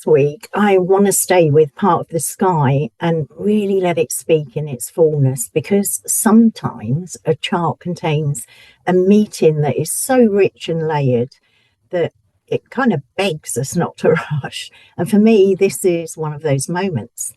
this week, I want to stay with part of the sky and really let it speak in its fullness, because sometimes a chart contains a meeting that is so rich and layered that it kind of begs us not to rush. And for me, this is one of those moments.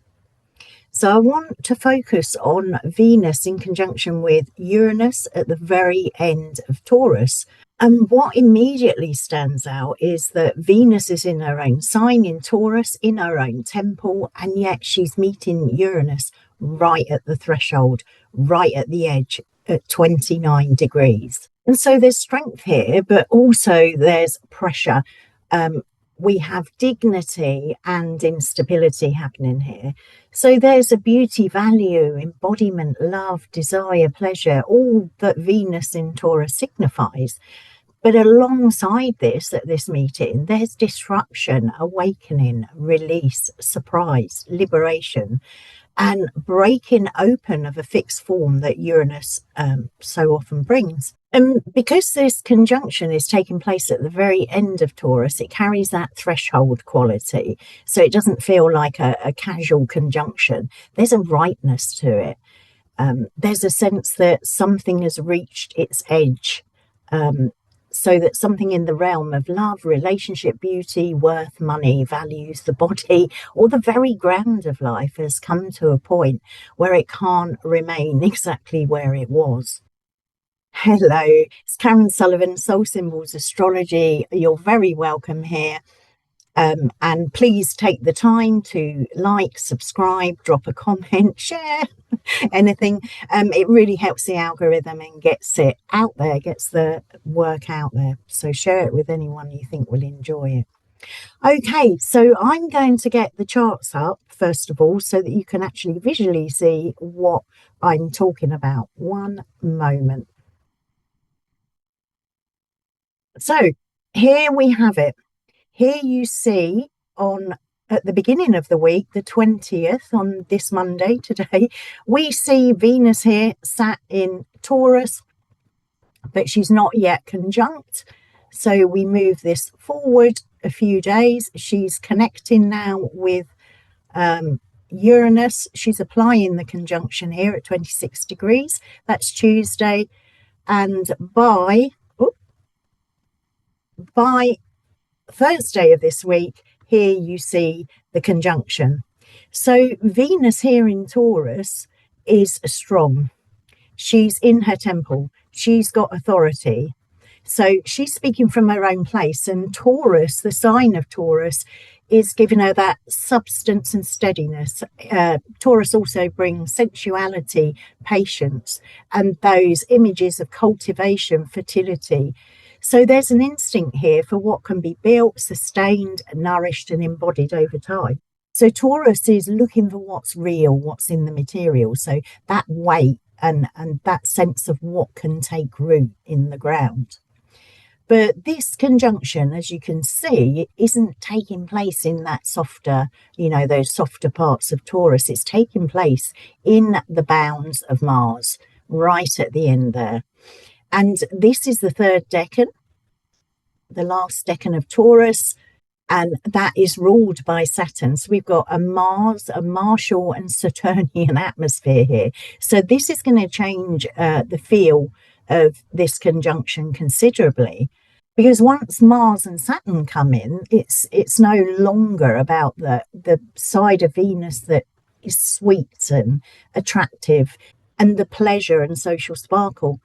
So I want to focus on Venus in conjunction with Uranus at the very end of Taurus. And what immediately stands out is that Venus is in her own sign in Taurus, in her own temple, and yet she's meeting Uranus right at the threshold, right at the edge at 29 degrees. And so there's strength here, but also there's pressure. We have dignity and instability happening here. So there's a beauty, value, embodiment, love, desire, pleasure, all that Venus in Taurus signifies. But alongside this, at this meeting, there's disruption, awakening, release, surprise, liberation, and breaking open of a fixed form that Uranus so often brings. And because this conjunction is taking place at the very end of Taurus, it carries that threshold quality. So it doesn't feel like a casual conjunction. There's a rightness to it. There's a sense that something has reached its edge. So that something in the realm of love, relationship, beauty, worth, money, values, the body, or the very ground of life has come to a point where it can't remain exactly where it was. Hello, it's Karen Sullivan, Soul Symbols Astrology. You're very welcome here. And please take the time to like, subscribe, drop a comment, share, anything. It really helps the algorithm and gets it out there, gets the work out there. So share it with anyone you think will enjoy it. Okay, so I'm going to get the charts up first of all so that you can actually visually see what I'm talking about. One moment. So here we have it. Here you see at the beginning of the week, the 20th, on this Monday today, we see Venus here sat in Taurus, but she's not yet conjunct. So we move this forward a few days. She's connecting now with Uranus. She's applying the conjunction here at 26 degrees. That's Tuesday. And by Thursday of this week, here you see the conjunction. So Venus here in Taurus is strong. She's in her temple. She's got authority. So she's speaking from her own place. And Taurus, the sign of Taurus, is giving her that substance and steadiness. Taurus also brings sensuality, patience, and those images of cultivation, fertility. So there's an instinct here for what can be built, sustained, nourished, and embodied over time. So Taurus is looking for what's real, what's in the material. So that weight and that sense of what can take root in the ground. But this conjunction, as you can see, it isn't taking place in that softer, those softer parts of Taurus. It's taking place in the bounds of Mars, right at the end there. And this is the third decan, the last decan of Taurus, and that is ruled by Saturn. So we've got a Mars, a Martial and Saturnian atmosphere here. So this is going to change the feel of this conjunction considerably, because once Mars and Saturn come in, it's no longer about the side of Venus that is sweet and attractive and the pleasure and social sparkle.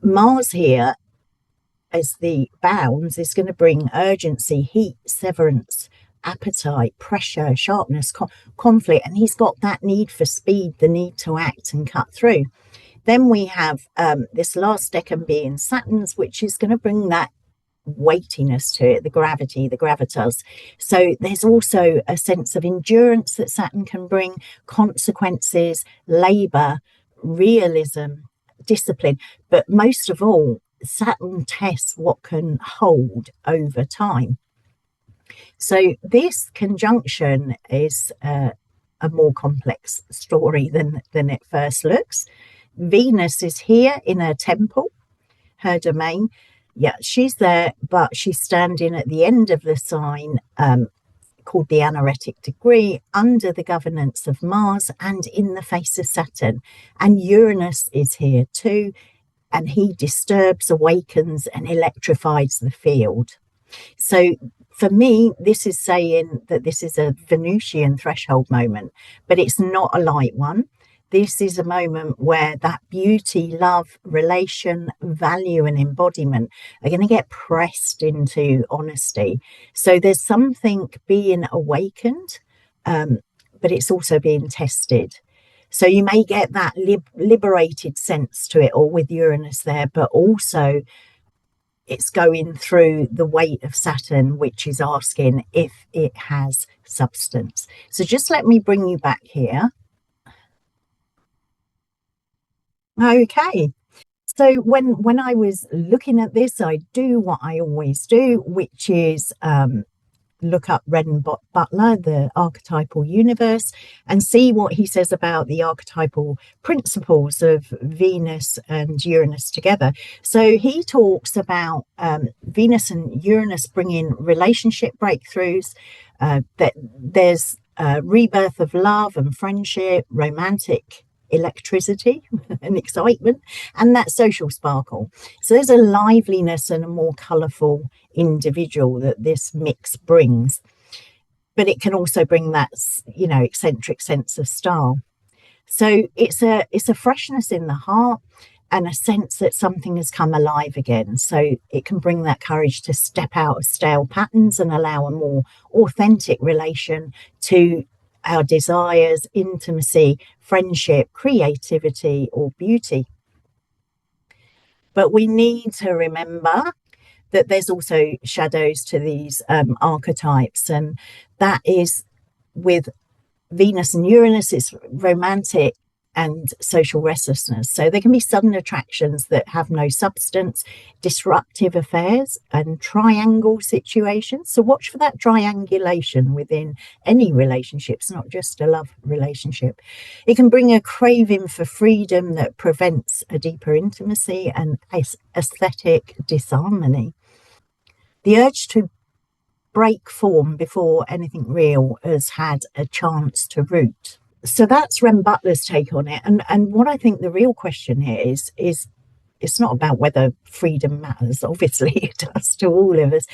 Mars here, as the bounds, is going to bring urgency, heat, severance, appetite, pressure, sharpness, conflict, and he's got that need for speed, the need to act and cut through. Then we have this last decan being Saturn's, which is going to bring that weightiness to it, the gravity, the gravitas. So there's also a sense of endurance that Saturn can bring, consequences, labor, realism, discipline, but most of all, Saturn tests what can hold over time. So this conjunction is a more complex story than it first looks. Venus is here in her temple, her domain. Yeah, she's there, but she's standing at the end of the sign, called the anaretic degree, under the governance of Mars and in the face of Saturn. And Uranus is here too, and he disturbs, awakens, and electrifies the field. So for me, this is saying that this is a Venusian threshold moment, but it's not a light one. This is a moment where that beauty, love, relation, value, and embodiment are going to get pressed into honesty. So there's something being awakened, but it's also being tested. So you may get that liberated sense to it all with Uranus there, but also it's going through the weight of Saturn, which is asking if it has substance. So just let me bring you back here. Okay. So when I was looking at this, I do what I always do, which is look up Redden Butler, the Archetypal Universe, and see what he says about the archetypal principles of Venus and Uranus together. So he talks about Venus and Uranus bringing relationship breakthroughs, that there's rebirth of love and friendship, romantic electricity and excitement, and that social sparkle. So there's a liveliness and a more colourful individual that this mix brings, but it can also bring that, you know, eccentric sense of style. So it's a freshness in the heart and a sense that something has come alive again. So it can bring that courage to step out of stale patterns and allow a more authentic relation to our desires, intimacy, friendship, creativity, or beauty. But we need to remember that there's also shadows to these archetypes, and that is with Venus and Uranus, it's romantic and social restlessness. So there can be sudden attractions that have no substance, disruptive affairs, and triangle situations. So watch for that triangulation within any relationships, not just a love relationship. It can bring a craving for freedom that prevents a deeper intimacy and aesthetic disharmony. The urge to break form before anything real has had a chance to root. So that's Rem Butler's take on it. And what I think the real question here is it's not about whether freedom matters. Obviously it does to all of us.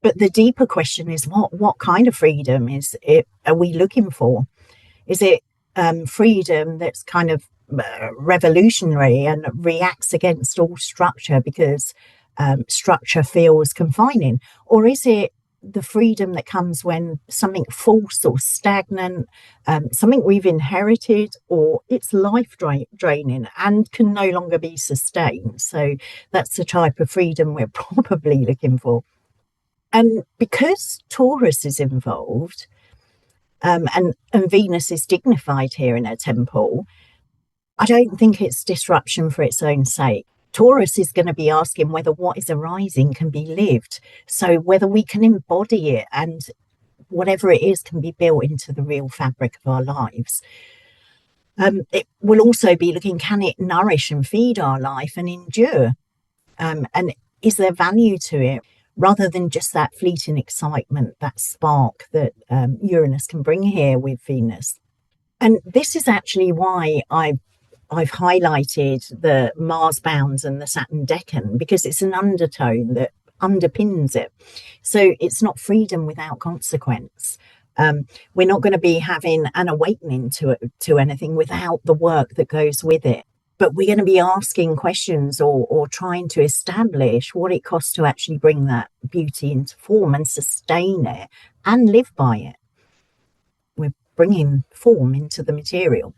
But the deeper question is what kind of freedom are we looking for? Is it freedom that's kind of revolutionary and reacts against all structure because structure feels confining? Or is it the freedom that comes when something false or stagnant, something we've inherited, or it's life draining and can no longer be sustained? So that's the type of freedom we're probably looking for. And because Taurus is involved, and Venus is dignified here in her temple, I don't think it's disruption for its own sake. Taurus is going to be asking whether what is arising can be lived. So whether we can embody it and whatever it is can be built into the real fabric of our lives. It will also be looking, can it nourish and feed our life and endure? And is there value to it rather than just that fleeting excitement, that spark that Uranus can bring here with Venus? And this is actually why I've highlighted the Mars bounds and the Saturn decan, because it's an undertone that underpins it. So it's not freedom without consequence. We're not going to be having an awakening to anything without the work that goes with it. But we're going to be asking questions or trying to establish what it costs to actually bring that beauty into form and sustain it and live by it. We're bringing form into the material.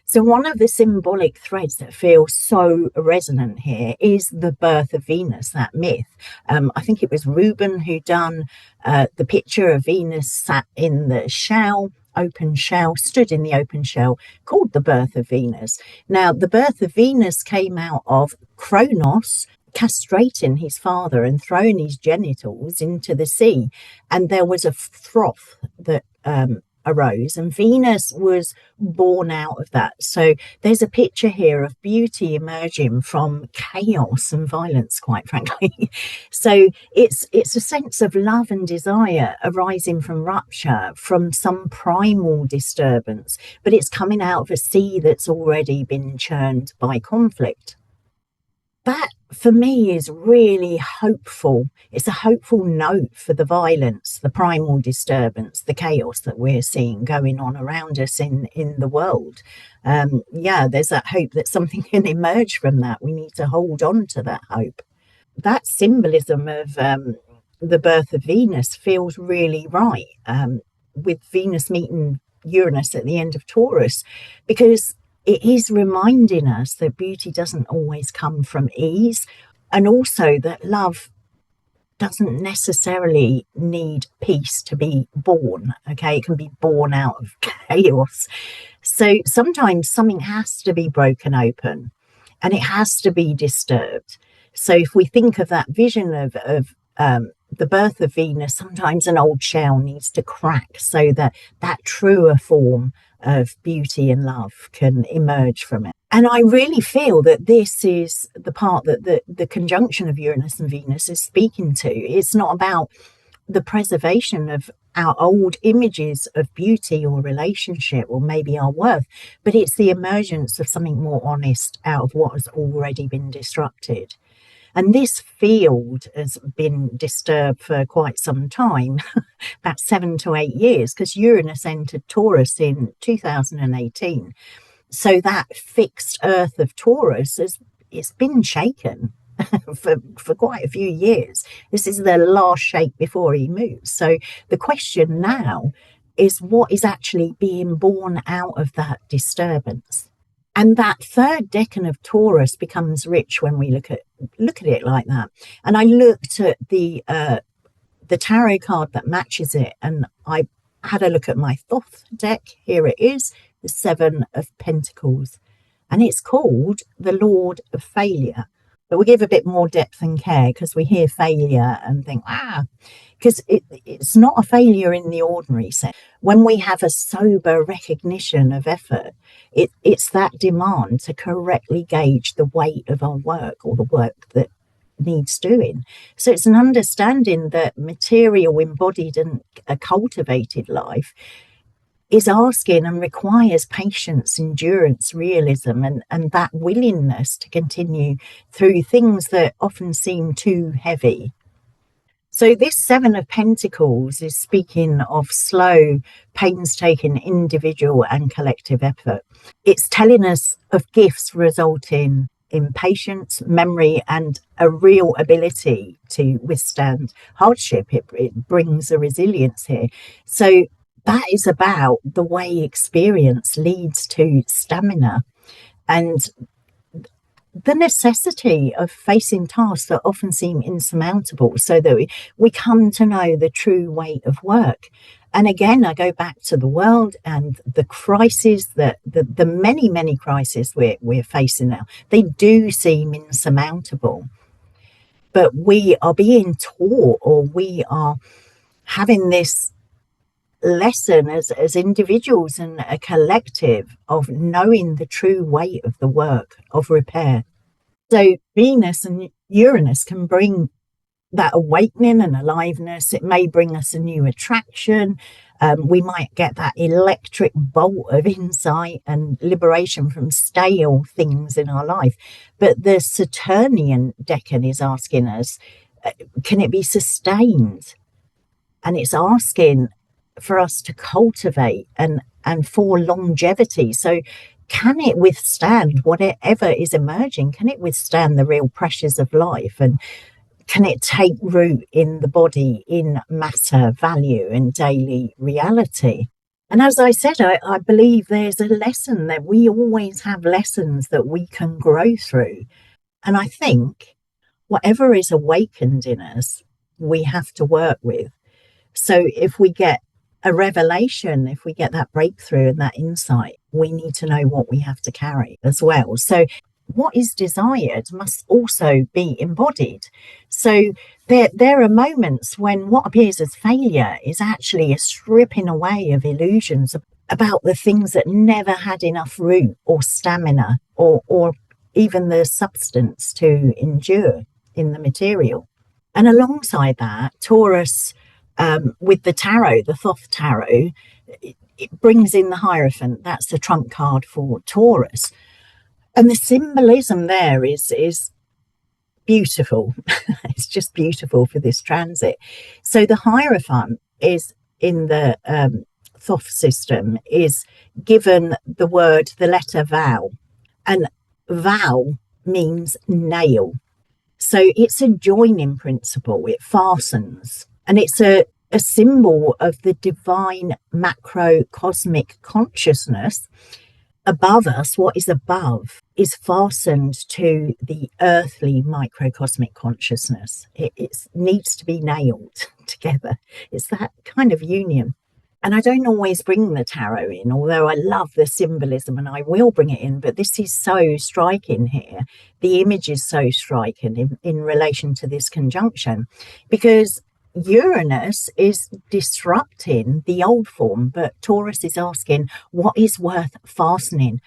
So one of the symbolic threads that feels so resonant here is the birth of Venus, that myth. I think it was Reuben who done the picture of Venus sat in the shell, open shell, stood in the open shell, called the birth of Venus. Now, the birth of Venus came out of Kronos castrating his father and throwing his genitals into the sea. And there was a froth that arose, and Venus was born out of that. So there's a picture here of beauty emerging from chaos and violence, quite frankly. So it's a sense of love and desire arising from rupture, from some primal disturbance, but it's coming out of a sea that's already been churned by conflict. That for me is really hopeful. It's a hopeful note for the violence, the primal disturbance, the chaos that we're seeing going on around us in the world. Yeah, there's that hope that something can emerge from that. We need to hold on to that hope. That symbolism of the birth of Venus feels really right, with Venus meeting Uranus at the end of Taurus, because it is reminding us that beauty doesn't always come from ease, and also that love doesn't necessarily need peace to be born. Okay, it can be born out of chaos. So sometimes something has to be broken open and it has to be disturbed. So if we think of that vision of the birth of Venus, sometimes an old shell needs to crack so that that truer form of beauty and love can emerge from it. And I really feel that this is the part that the conjunction of Uranus and Venus is speaking to. It's not about the preservation of our old images of beauty or relationship or maybe our worth, but it's the emergence of something more honest out of what has already been disrupted. And this field has been disturbed for quite some time, about 7 to 8 years, because Uranus entered Taurus in 2018. So that fixed earth of Taurus it's been shaken for quite a few years. This is the last shake before he moves. So the question now is what is actually being born out of that disturbance? And that third decan of Taurus becomes rich when we look at it like that. And I looked at the tarot card that matches it, and I had a look at my Thoth deck. Here it is, the Seven of Pentacles, and it's called the Lord of Failure. But we give a bit more depth and care because we hear failure and think, because it's not a failure in the ordinary sense. When we have a sober recognition of effort, it's that demand to correctly gauge the weight of our work or the work that needs doing. So it's an understanding that material, embodied and a cultivated life is asking and requires patience, endurance, realism, and that willingness to continue through things that often seem too heavy. So this Seven of Pentacles is speaking of slow, painstaking individual and collective effort. It's telling us of gifts resulting in patience, memory, and a real ability to withstand hardship. It brings a resilience here. So that is about the way experience leads to stamina and the necessity of facing tasks that often seem insurmountable so that we come to know the true weight of work. And again, I go back to the world and the crises, the many, many crises we're facing now. They do seem insurmountable, but we are being taught, or we are having this lesson as individuals and a collective of knowing the true weight of the work of repair. So Venus and Uranus can bring that awakening and aliveness. It may bring us a new attraction. We might get that electric bolt of insight and liberation from stale things in our life. But the Saturnian decan is asking us, can it be sustained? And it's asking for us to cultivate and for longevity. So can it withstand whatever is emerging? Can it withstand the real pressures of life? And can it take root in the body, in matter, value, and daily reality? And as I said, I believe there's a lesson that we always have lessons that we can grow through. And I think whatever is awakened in us, we have to work with. So if we get a revelation, if we get that breakthrough and that insight, we need to know what we have to carry as well. So what is desired must also be embodied. So there are moments when what appears as failure is actually a stripping away of illusions about the things that never had enough root or stamina or even the substance to endure in the material. And alongside that, Taurus, with the tarot, the Thoth tarot, it brings in the Hierophant. That's the trump card for Taurus. And the symbolism there is beautiful. It's just beautiful for this transit. So the Hierophant is in the Thoth system is given the word, the letter vowel, and vowel means nail. So it's a joining principle. It fastens, and it's a symbol of the divine macrocosmic consciousness above us. What is above is fastened to the earthly microcosmic consciousness. It needs to be nailed together. It's that kind of union. And I don't always bring the tarot in, although I love the symbolism and I will bring it in, but this is so striking here. The image is so striking in relation to this conjunction, because Uranus is disrupting the old form, but Taurus is asking what is worth fastening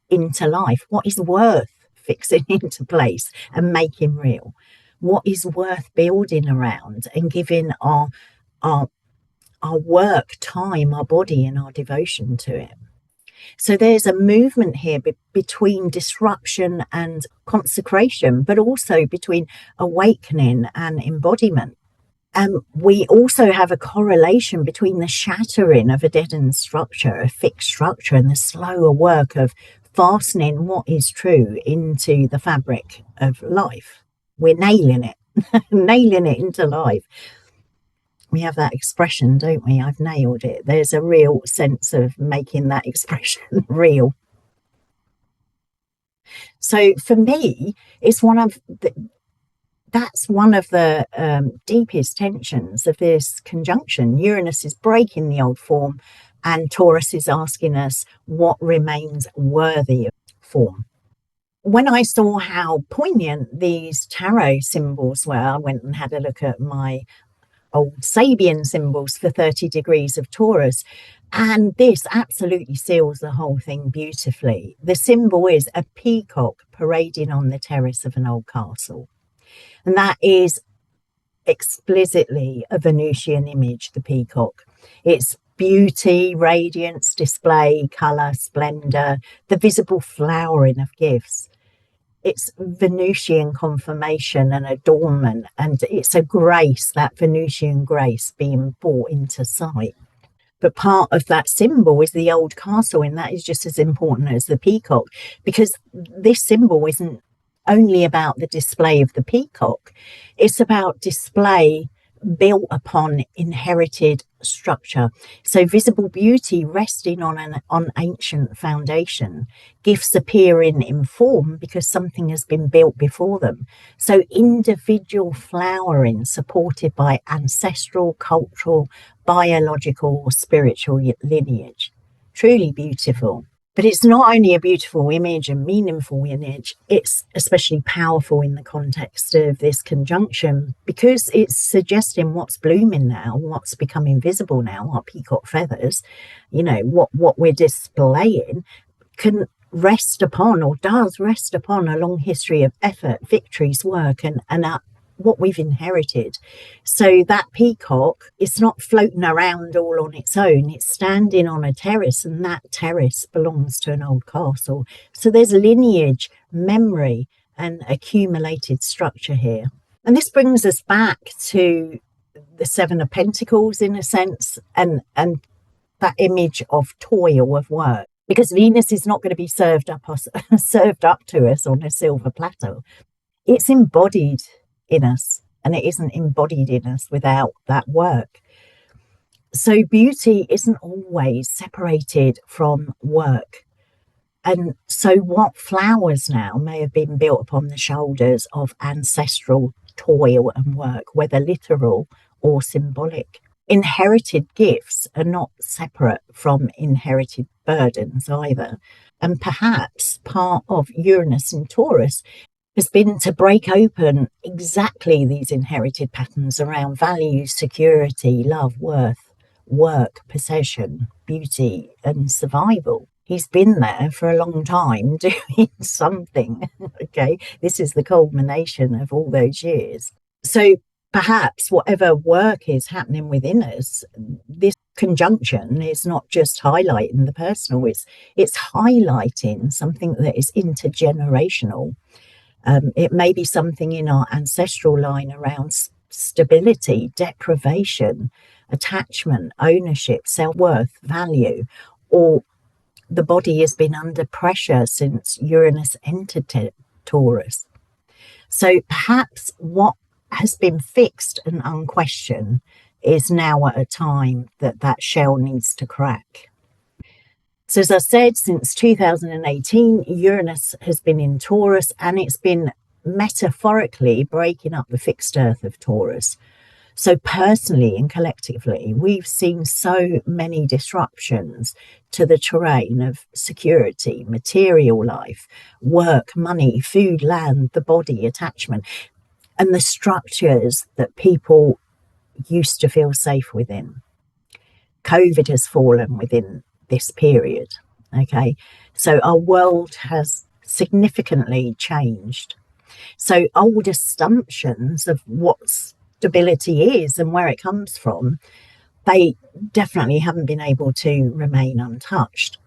into life, what is worth fixing into place and making real, what is worth building around and giving our work, time, our body and our devotion to it. So there's a movement here between disruption and consecration, but also between awakening and embodiment. And we also have a correlation between the shattering of a deadened structure, a fixed structure, and the slower work of fastening what is true into the fabric of life. We're nailing it, nailing it into life. We have that expression, don't we? I've nailed it. There's a real sense of making that expression real. So for me, it's that's one of the deepest tensions of this conjunction. Uranus is breaking the old form and Taurus is asking us what remains worthy of form. When I saw how poignant these tarot symbols were, I went and had a look at my old Sabian symbols for 30 degrees of Taurus. And this absolutely seals the whole thing beautifully. The symbol is a peacock parading on the terrace of an old castle. And that is explicitly a Venusian image, the peacock. It's beauty, radiance, display, colour, splendour, the visible flowering of gifts. It's Venusian confirmation and adornment, and it's a grace, that Venusian grace being brought into sight. But part of that symbol is the old castle, and that is just as important as the peacock, because this symbol isn't only about the display of the peacock, it's about display built upon inherited structure. So visible beauty resting on ancient foundation, gifts appearing in form because something has been built before them. So individual flowering supported by ancestral, cultural, biological or spiritual lineage. Truly beautiful. But it's not only a beautiful image and meaningful image, it's especially powerful in the context of this conjunction because it's suggesting what's blooming now, what's becoming visible now, our peacock feathers, you know, what we're displaying can rest upon or does rest upon a long history of effort, victories, work and what we've inherited. So that peacock is not floating around all on its own, it's standing on a terrace, and that terrace belongs to an old castle. So there's lineage, memory and accumulated structure here. And this brings us back to the Seven of Pentacles in a sense, and that image of toil, of work, because Venus is not going to be served up to us on a silver platter. It's embodied in us, and it isn't embodied in us without that work. So beauty isn't always separated from work. And so what flowers now may have been built upon the shoulders of ancestral toil and work, whether literal or symbolic. Inherited gifts are not separate from inherited burdens either. And perhaps part of Uranus in Taurus has been to break open exactly these inherited patterns around values, security, love, worth, work, possession, beauty, and survival. He's been there for a long time doing something. Okay, this is the culmination of all those years. So perhaps whatever work is happening within us, this conjunction is not just highlighting the personal, it's highlighting something that is intergenerational. It may be something in our ancestral line around stability, deprivation, attachment, ownership, self-worth, value, or the body has been under pressure since Uranus entered Taurus. So perhaps what has been fixed and unquestioned is now at a time that that shell needs to crack. So as I said, since 2018, Uranus has been in Taurus, and it's been metaphorically breaking up the fixed earth of Taurus. So personally and collectively, we've seen so many disruptions to the terrain of security, material life, work, money, food, land, the body, attachment, and the structures that people used to feel safe within. COVID has fallen within this period. Okay, so our world has significantly changed. So old assumptions of what stability is and where it comes from, they definitely haven't been able to remain untouched.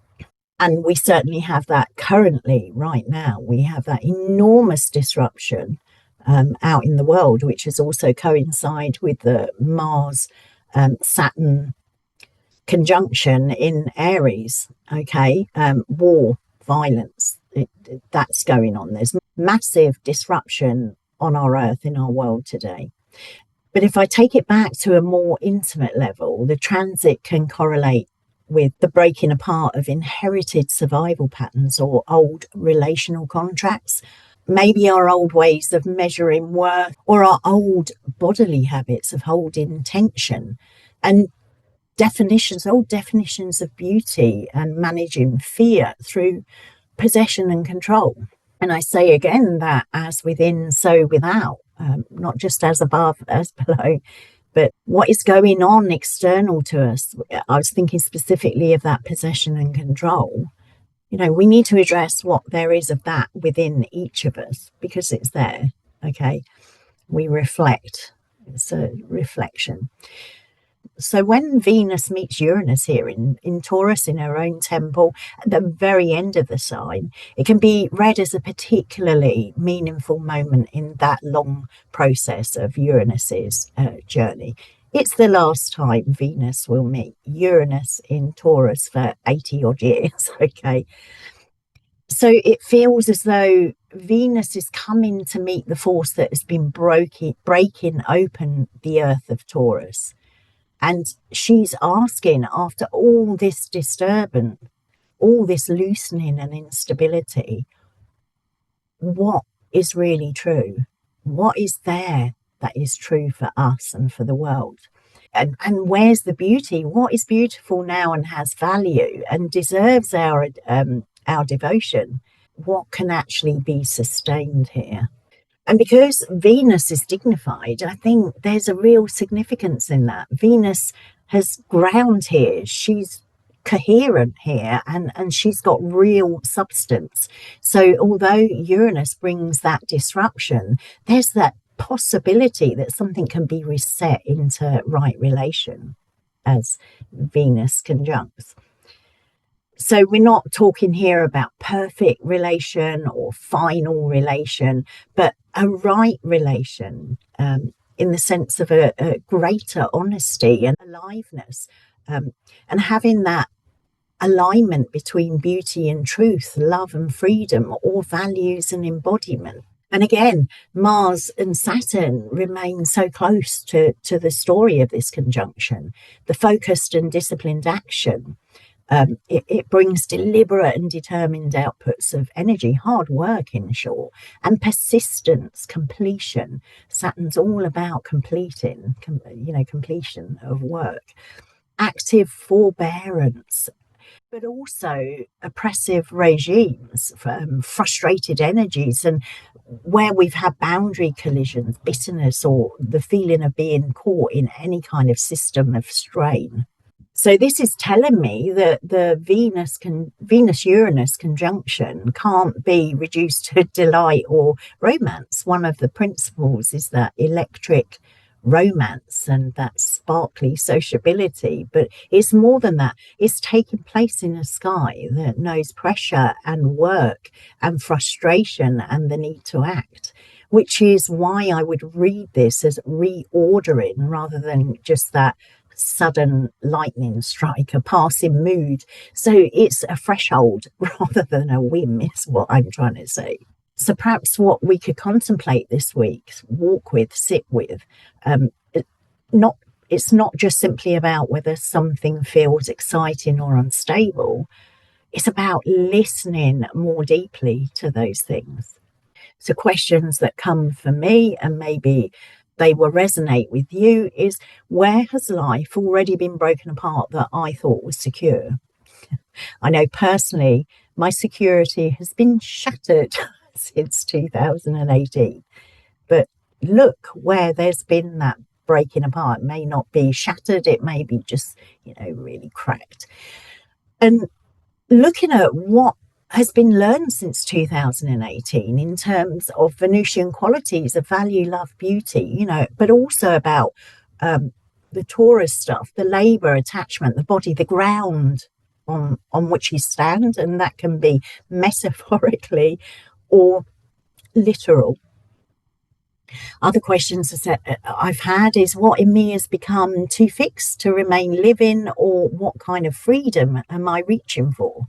And we certainly have that currently right now. We have that enormous disruption out in the world, which has also coincided with the Mars Saturn conjunction in Aries. Okay, war, violence, that's going on. There's massive disruption on our earth, in our world today. But if I take it back to a more intimate level, the transit can correlate with the breaking apart of inherited survival patterns or old relational contracts, maybe our old ways of measuring worth, or our old bodily habits of holding tension, and old definitions of beauty and managing fear through possession and control. And I say again that as within, so without, not just as above, as below, but what is going on external to us. I was thinking specifically of that possession and control. You know, we need to address what there is of that within each of us, because it's there. Okay, we reflect. It's a reflection. So when Venus meets Uranus here in Taurus, in her own temple, at the very end of the sign, it can be read as a particularly meaningful moment in that long process of Uranus's journey. It's the last time Venus will meet Uranus in Taurus for 80 odd years. Okay, so it feels as though Venus is coming to meet the force that has been breaking open the earth of Taurus. And she's asking, after all this disturbance, all this loosening and instability, what is really true? What is there that is true for us and for the world? And where's the beauty? What is beautiful now and has value and deserves our devotion? What can actually be sustained here? And because Venus is dignified, I think there's a real significance in that. Venus has ground here. She's coherent here, and she's got real substance. So although Uranus brings that disruption, there's that possibility that something can be reset into right relation as Venus conjuncts. So we're not talking here about perfect relation or final relation, but a right relation in the sense of a greater honesty and aliveness, and having that alignment between beauty and truth, love and freedom, or values and embodiment. And again, Mars and Saturn remain so close to the story of this conjunction, the focused and disciplined action. It brings deliberate and determined outputs of energy, hard work in short, and persistence, completion. Saturn's all about completion of work. Active forbearance, but also oppressive regimes, frustrated energies, and where we've had boundary collisions, bitterness, or the feeling of being caught in any kind of system of strain. So this is telling me that the Venus Uranus conjunction can't be reduced to delight or romance. One of the principles is that electric romance and that sparkly sociability, but it's more than that. It's taking place in a sky that knows pressure and work and frustration and the need to act, which is why I would read this as reordering rather than just that sudden lightning strike, a passing mood. So it's a threshold rather than a whim, is what I'm trying to say. So perhaps what we could contemplate this week, walk with, sit with, not it's not just simply about whether something feels exciting or unstable. It's about listening more deeply to those things. So questions that come for me, and maybe they will resonate with you, is where has life already been broken apart that I thought was secure? I know personally my security has been shattered since 2018. But look where there's been that breaking apart. It may not be shattered, it may be just, really cracked. And looking at what has been learned since 2018 in terms of Venusian qualities of value, love, beauty, but also about the Taurus stuff, the labor, attachment, the body, the ground on which you stand. And that can be metaphorically or literal. Other questions that I've had is what in me has become too fixed to remain living, or what kind of freedom am I reaching for?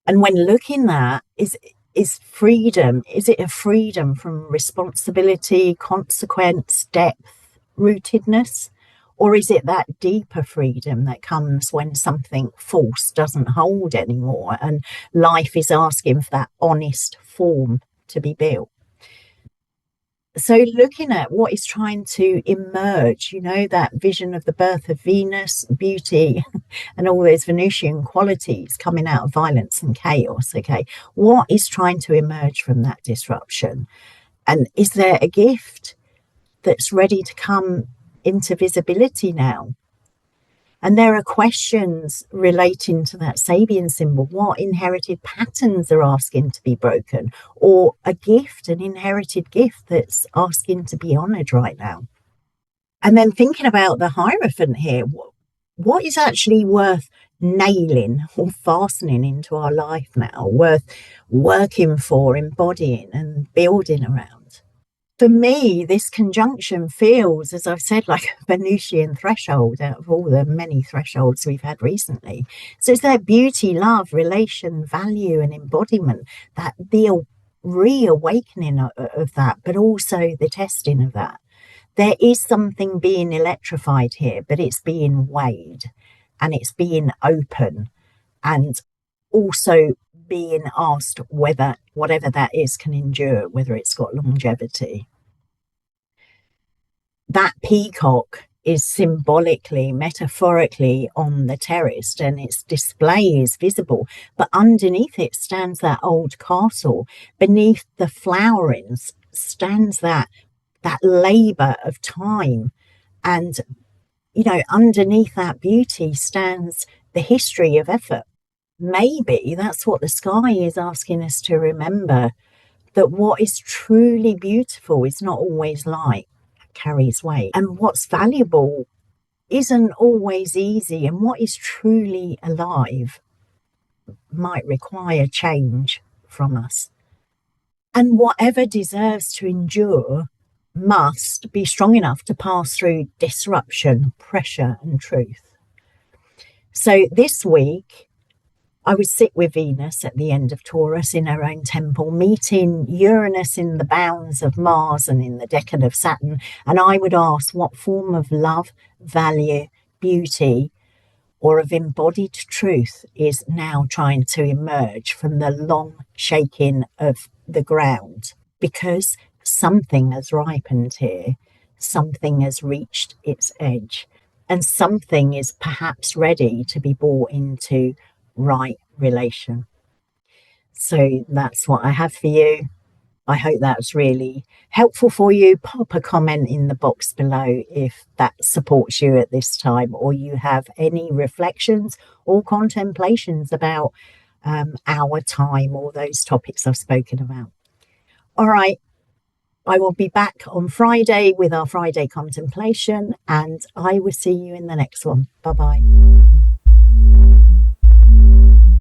And when looking at is freedom, is it a freedom from responsibility, consequence, depth, rootedness? Or is it that deeper freedom that comes when something false doesn't hold anymore and life is asking for that honest form to be built? So looking at what is trying to emerge, that vision of the birth of Venus, beauty, and all those Venusian qualities coming out of violence and chaos, okay? What is trying to emerge from that disruption? And is there a gift that's ready to come into visibility now? And there are questions relating to that Sabian symbol. What inherited patterns are asking to be broken? Or a gift, an inherited gift that's asking to be honoured right now? And then thinking about the Hierophant here, what is actually worth nailing or fastening into our life now, worth working for, embodying and building around? For me, this conjunction feels, as I've said, like a Venusian threshold out of all the many thresholds we've had recently. So it's that beauty, love, relation, value, and embodiment, that the reawakening of that, but also the testing of that. There is something being electrified here, but it's being weighed and it's being open, and also being asked whether whatever that is can endure, whether it's got longevity. That peacock is symbolically, metaphorically on the terrace, and its display is visible, but underneath it stands that old castle. Beneath the flowerings stands that labor of time, and underneath that beauty stands the history of effort. Maybe that's what the sky is asking us to remember, that what is truly beautiful is not always light, it carries weight. And what's valuable isn't always easy, and what is truly alive might require change from us. And whatever deserves to endure must be strong enough to pass through disruption, pressure, and truth. So this week, I would sit with Venus at the end of Taurus in her own temple, meeting Uranus in the bounds of Mars and in the decan of Saturn. And I would ask what form of love, value, beauty, or of embodied truth is now trying to emerge from the long shaking of the ground. Because something has ripened here, something has reached its edge, and something is perhaps ready to be brought into right relation. So that's what I have for you. I hope that's really helpful for you. Pop a comment in the box below if that supports you at this time, or you have any reflections or contemplations about our time or those topics I've spoken about. All right, I will be back on Friday with our Friday contemplation, and I will see you in the next one. Bye bye.